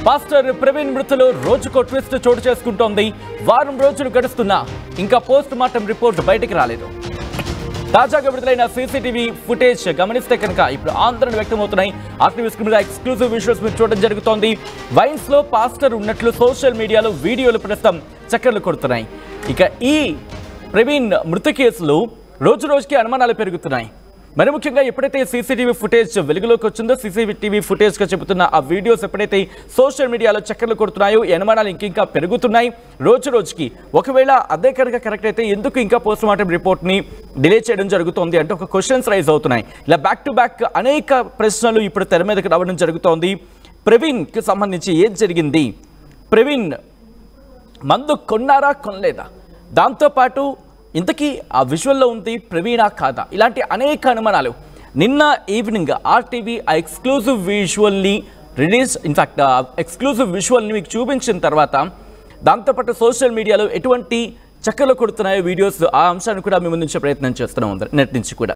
Pastor Praveen మృతిలో రోజుకో twist చోటు చేసుకుంటోంది. వారం రోజులు గడుస్తున్నా ఇంకా పోస్ట్ మార్టం రిపోర్ట్ బయటికి రాలేదు. తాజాగా విడుదలైన సీసీటీవీ ఫుటేజ్ గమనిస్తే కనుక ఇప్పుడు ఆందోళన వ్యక్తమవుతున్నాయి. ఆర్టీవీ మీద ఎక్స్క్లూజివ్ విజువల్స్ మీరు చూడడం జరుగుతోంది. వైన్స్ లో పాస్టర్ ఉన్నట్లు సోషల్ మీడియాలో వీడియోలు ప్రస్తుతం చక్కర్లు కొడుతున్నాయి. ఇక ఈ ప్రవీణ్ మృతి కేసులో రోజు రోజుకి అనుమానాలు పెరుగుతున్నాయి. మరి ముఖ్యంగా ఎప్పుడైతే సీసీటీవీ ఫుటేజ్ వెలుగులోకి వచ్చిందో, సీసీటీవీ ఫుటేజ్గా చెబుతున్న ఆ వీడియోస్ ఎప్పుడైతే సోషల్ మీడియాలో చక్కర్లు కొడుతున్నాయో, ఈ అనుమానాలు ఇంకా పెరుగుతున్నాయి రోజు రోజుకి. ఒకవేళ అదే కనుక కరెక్ట్ అయితే ఎందుకు ఇంకా పోస్ట్ మార్టం రిపోర్ట్ని డిలే చేయడం జరుగుతోంది అంటే ఒక క్వశ్చన్స్ రైజ్ అవుతున్నాయి. ఇలా బ్యాక్ టు బ్యాక్ అనేక ప్రశ్నలు ఇప్పుడు తెర మీదకి రావడం జరుగుతోంది. ప్రవీణ్కి సంబంధించి ఏం జరిగింది, ప్రవీణ్ మందు కొన్నారా కొనలేదా, దాంతోపాటు ఇంతకీ ఆ విజువల్లో ఉంది ప్రవీణా కాదా, ఇలాంటి అనేక అనుమానాలు. నిన్న ఈవినింగ్ ఆర్టీవీ ఆ ఎక్స్క్లూజివ్ విజువల్ని రిలీజ్, ఇన్ఫాక్ట్ ఎక్స్క్లూజివ్ విజువల్ని మీకు చూపించిన తర్వాత దాంతోపాటు సోషల్ మీడియాలో ఎటువంటి చక్కర్లు కొడుతున్నాయో వీడియోస్, ఆ అంశాన్ని కూడా మేము ముందుంచే ప్రయత్నం చేస్తున్నాం నెట్ నుంచి కూడా.